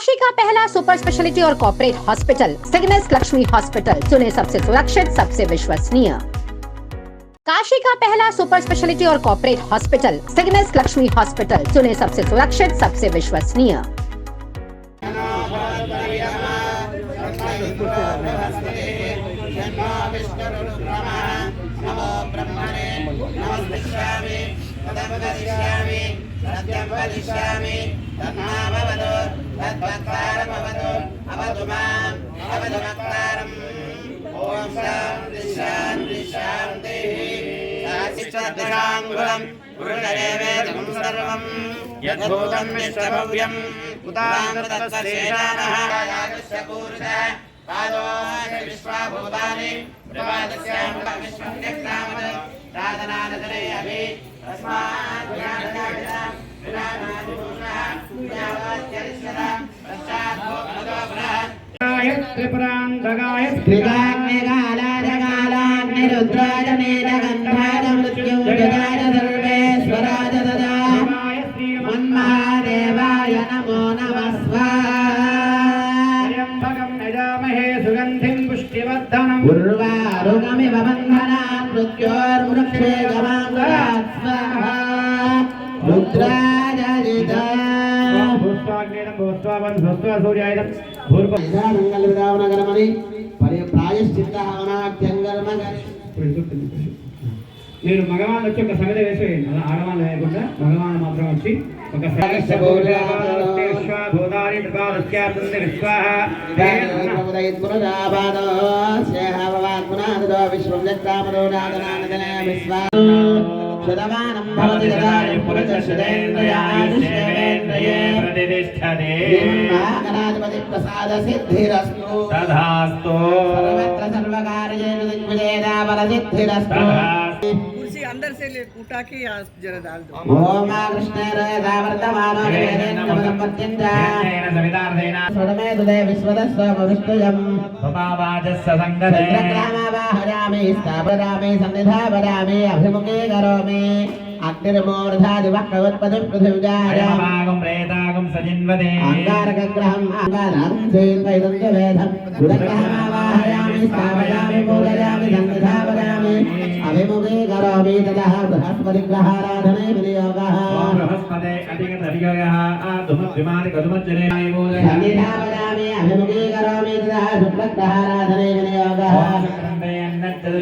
काशी का पहला super speciality और कॉर्पोरेट हॉस्पिटल सिग्नेस लक्ष्मी हॉस्पिटल, चुने सबसे सुरक्षित, सबसे विश्वसनीय। काशी का पहला सुपर स्पेशलिटी और कॉर्पोरेट हॉस्पिटल सिग्नेस लक्ष्मी हॉस्पिटल, चुने सबसे सुरक्षित, सबसे विश्वसनीय। सत्यं वदिष्यामि तन्माभवतु तद्वक्तारमवतु अवतु माम् अवतु वक्तारम्। ॐ शान्ति शान्ति शान्तिः। साक्षाद्दशाङ्गुलम् पुरुषदेवेदं सर्वं यद्भूतं विश्वभव्यम् उदान्ततत्त्वशेषाणः यादृश्य पूरुषः पादोऽस्य विश्वभूतानि प्रपादस्यामृतं विश्वं व्यक्तामत् साधनानतरे अभि तस्मात् त्रिपुरांधकाय रुद्राय नीलकण्ठाय मृत्युञ्जयाय सर्वेश्वराय तदा मन्महादेवाय नमो नमः त्र्यम्बकं यजामहे सुगन्धिं पुष्टिवर्धनम् उर्वारुकमिव बन्धनात् मृत्योर्मृक्षे गमाङ्गलात् स्वाहा रुद्राय जिता మీరు మగవాళ్ళు వచ్చి ఒక సగద వేసేయండి, అలా ఆడవాళ్ళు లేకుండా మగవాళ్ళు మాత్రం వచ్చి ఒక शतमानं भवति यदा पुरुषशतेन्द्रियायुष्येवेन्द्रिये प्रतिष्ठते महागणाधिपति प्रसाद सिद्धिरस्तु तथास्तु सर्वत्र सर्वकार्येषु दिग्विजयदा बलसिद्धिरस्तु। कुर्सी अंदर से ले उठा के यहाँ जरा डाल दो। ओम कृष्णेर वर्तमानो वेदेन संपत्तिंजा स्वरमे दुदे विश्वदस्व भविष्यम् स्वभावाजस्य संगते चन्द्रग्रामावाहयामि स्थापयामि सन्निधापयामि अभिमुखे करोमि अग्निर्मूर्धादिवक्रवत्पतिं पृथिव्यायां प्रेतागं सजिन्वदे अङ्गारकग्रहम् अङ्गारं सेन्द्रयं च वेदं गुणग्रहमावाहयामि स्थापयामि पूजयामि सन्निधापयामि अभिमुखे करोमि ततः बृहस्पतिग्रहाराधने विनियोगः बृहस्पते अधिकतरियोगः आधुमद्विमानिकधुमज्जने सन्निधापयामि अभिमुखे करोमि ततः शुक्लग्रहाराधने विनियोगः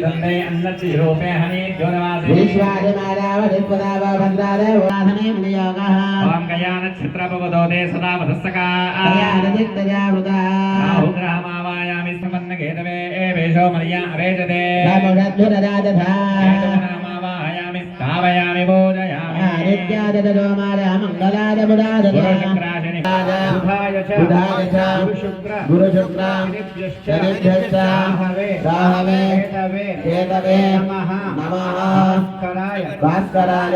गन्धे अन्नचिरूपे हनि ज्योतिवासे विश्वादिमादावधिपदावभद्रादेव वाधने विनियोगः ओम कयानक्षत्रपवदोदे सदा वधस्सका कयानदिक्तजावृता राहुग्रहमावायामि समन्नकेतवे एवेशो मर्या अवेजते रामोषध्वरराजधा नामावायामि स्थावयामि पूजयामि आदित्याददोमाय मङ्गलाय बुधाददा बुधाय च गुरुशुक्र शनिभ्यश्च राहवे केतवे नमः भास्कराय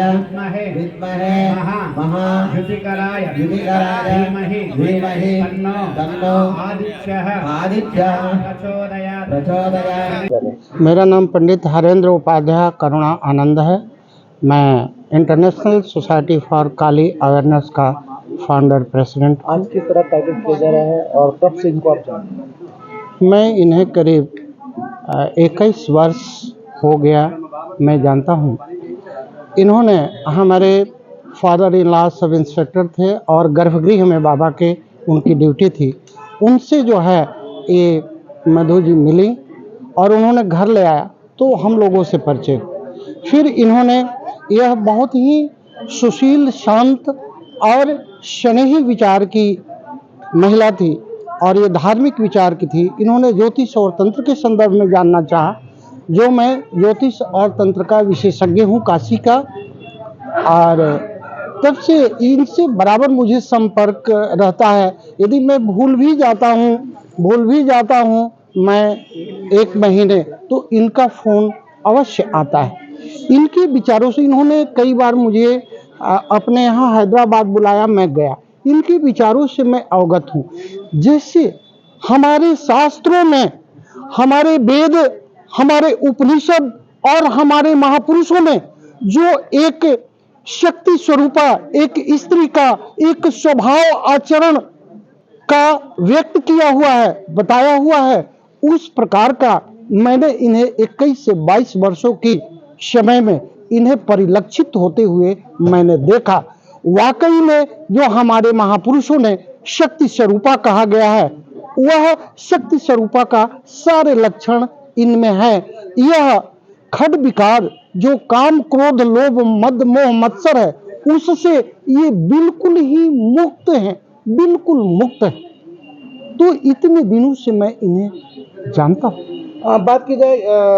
विद्महे युतिकराय धीमहि तन्नो आदित्यः प्रचोदयात्। मेरा नाम पंडित हरेंद्र उपाध्याय करुणा आनंद है। मैं international society for Kali awareness का फाउंडर प्रेसिडेंट। आज किस तरह पैकेज किया जा रहा है और कब से इनको आप जानते हैं? मैं इन्हें करीब 21 वर्ष हो गया मैं जानता हूँ। इन्होंने हमारे father in law sub inspector थे और गर्भगृह में बाबा के उनकी ड्यूटी थी। उनसे जो है ये मधु जी मिली और उन्होंने घर ले आया तो हम लोगों से परिचय। फिर इन्होंने यह बहुत ही सुशील, शांत और स्नेही विचार की महिला थी और ये धार्मिक विचार की थी। इन्होंने ज्योतिष और तंत्र के संदर्भ में जानना चाहा, जो मैं ज्योतिष और तंत्र का विशेषज्ञ हूँ काशी का, और तब से इनसे बराबर मुझे संपर्क रहता है। यदि मैं भूल भी जाता हूँ मैं 1 महीने तो इनका फ़ोन अवश्य आता है। इनके विचारों से इन्होंने कई बार मुझे अपने यहाँ हैदराबाद बुलाया, मैं गया। इनके विचारों से मैं अवगत हूँ। जैसे हमारे शास्त्रों में, हमारे वेद, हमारे उपनिषद और हमारे महापुरुषों में जो एक शक्ति स्वरूपा, एक स्त्री का एक स्वभाव आचरण का व्यक्त किया हुआ है, बताया हुआ है, उस प्रकार का मैंने इन्हें 21 से 22 वर्षों की समय में इन्हें परिलक्षित होते हुए मैंने देखा। वाकई में जो हमारे महापुरुषों ने शक्ति स्वरूपा कहा गया है, वह शक्ति स्वरूपा का सारे लक्षण इनमें है। यह खड विकार जो काम क्रोध लोभ मद मोह मत्सर है, उससे ये बिल्कुल ही मुक्त हैं, बिल्कुल मुक्त है। तो इतने दिनों से मैं इन्हें जानता हूँ। बात की जाए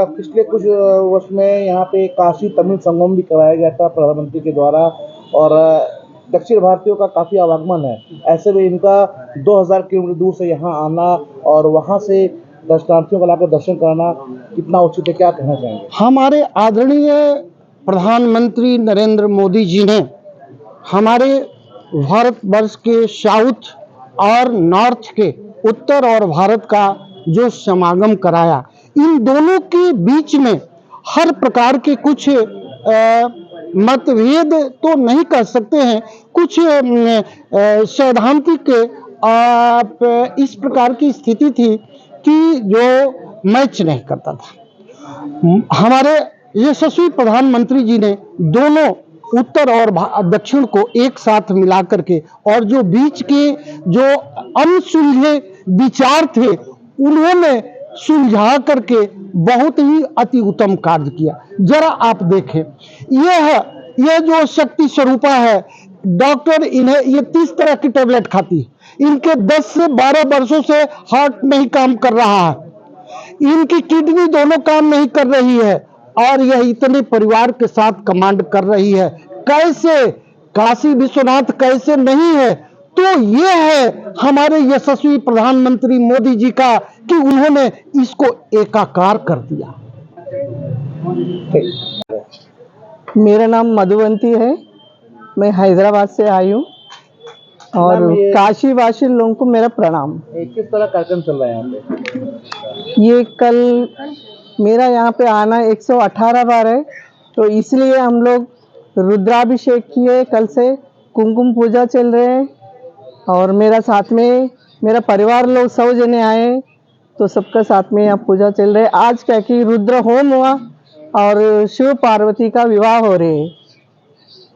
पिछले कुछ वर्ष में यहाँ पे काशी तमिल संगम भी कराया गया था प्रधानमंत्री के द्वारा, और दक्षिण भारतीयों का काफ़ी आवागमन है। ऐसे में इनका 2000 किलोमीटर दूर से यहाँ आना और वहाँ से दर्शनार्थियों को लाकर दर्शन कराना कितना उचित है, क्या कहना चाहेंगे? हमारे आदरणीय प्रधानमंत्री नरेंद्र मोदी जी ने हमारे भारतवर्ष के साउथ और नॉर्थ के, उत्तर और भारत का जो समागम कराया, इन दोनों के बीच में हर प्रकार के कुछ मतभेद तो नहीं कह सकते हैं, कुछ सैद्धांतिक इस प्रकार की स्थिति थी कि जो मैच नहीं करता था। हमारे यशस्वी प्रधानमंत्री जी ने दोनों उत्तर और दक्षिण को एक साथ मिला करके, और जो बीच के जो अनसुलझे विचार थे उन्होंने सुलझा करके बहुत ही अति उत्तम कार्य किया। जरा आप देखें, यह जो शक्ति स्वरूपा है, डॉक्टर इन्हें ये 30 तरह की टेबलेट खाती है, इनके 10 से 12 वर्षों से हार्ट नहीं काम कर रहा है, इनकी किडनी दोनों काम नहीं कर रही है, और यह इतने परिवार के साथ कमांड कर रही है। कैसे काशी विश्वनाथ कैसे नहीं है? तो ये है हमारे यशस्वी प्रधानमंत्री मोदी जी का कि उन्होंने इसको एकाकार कर दिया। मेरा नाम मधुवंती है, मैं हैदराबाद से आई हूँ, और काशी वासी लोगों को मेरा प्रणाम। किस तरह कार्यक्रम चल रहा है यहाँ पे? ये कल मेरा यहाँ पे आना 118 बार है, तो इसलिए हम लोग रुद्राभिषेक किए, कल से कुमकुम पूजा चल रहे हैं, और मेरा साथ में मेरा परिवार लोग 100 जने आए, तो सबका साथ में यहाँ पूजा चल रहे हैं। आज क्या कि रुद्र होम हुआ और शिव पार्वती का विवाह हो रहे हैं।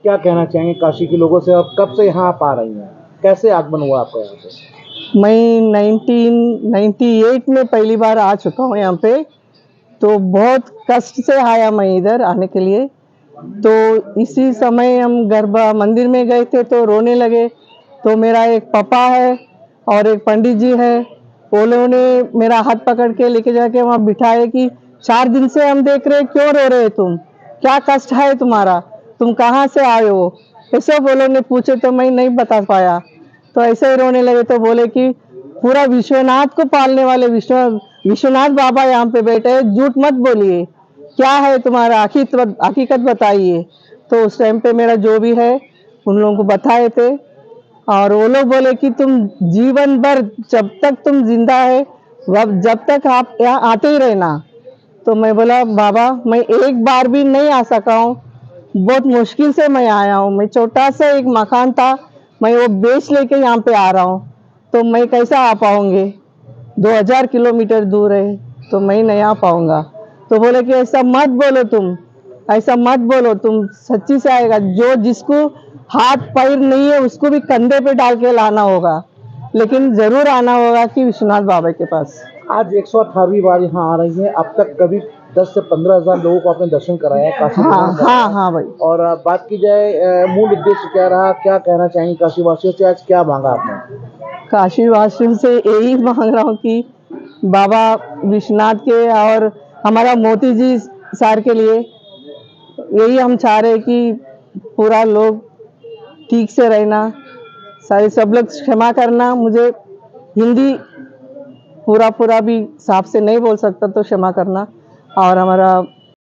क्या कहना चाहेंगे काशी के लोगों से, और कब से यहाँ आप आ रही हैं, कैसे आगमन हुआ आपका यहाँ पे? मैं 1998 में पहली बार आ चुका हूँ यहाँ पे, तो बहुत कष्ट से आया मैं इधर आने के लिए। तो इसी समय हम गर्भा मंदिर में गए थे तो रोने लगे, तो मेरा एक पापा है और एक पंडित जी है, वो लोगों ने मेरा हाथ पकड़ के लेके जाके वहाँ बिठाए कि 4 दिन से हम देख रहे, क्यों रो रहे तुम, क्या कष्ट है तुम्हारा, तुम कहाँ से आए हो, ऐसे वो लोगों ने पूछे, तो मैं नहीं बता पाया, तो ऐसे ही रोने लगे। तो बोले कि पूरा विश्वनाथ को पालने वाले विश्वनाथ बाबा यहाँ पे बैठे हैं, झूठ मत बोलिए, क्या है तुम्हारा, हकीकत बताइए। तो उस टाइम पे मेरा जो भी है उन लोगों को बताए थे, और वो लोग बोले कि तुम जीवन भर जब तक तुम जिंदा है जब तक आप यहाँ आते ही रहना। तो मैं बोला बाबा मैं एक बार भी नहीं आ सका हूँ, बहुत मुश्किल से मैं आया हूँ, मैं छोटा सा एक मकान था, मैं वो बेच लेके यहाँ पे आ रहा हूँ, तो मैं कैसा आ पाऊंगी, 2000 किलोमीटर दूर है, तो मैं नहीं आ पाऊंगा। तो बोले कि ऐसा मत बोलो तुम, ऐसा मत बोलो, तुम सच्ची से आएगा, जो जिसको हाथ पैर नहीं है उसको भी कंधे पे डाल के लाना होगा, लेकिन जरूर आना होगा कि विश्वनाथ बाबा के पास। आज 118वीं बार यहाँ आ रही है, अब तक कभी 10 से 15 हजार लोगों को आपने दर्शन कराया काशी? हाँ भाई। और बात की जाए मूल उद्देश्य क्या रहा, क्या कहना चाहेंगे काशी वासियों से, आज क्या मांगा आपने? काशी वासियों से यही मांग रहा हूँ कि बाबा विश्वनाथ के और हमारा मोदी जी सर के लिए यही हम चाह रहे हैं कि पूरा लोग ठीक से रहना, सारे सब लोग क्षमा करना, मुझे हिंदी पूरा भी साफ से नहीं बोल सकता तो क्षमा करना, और हमारा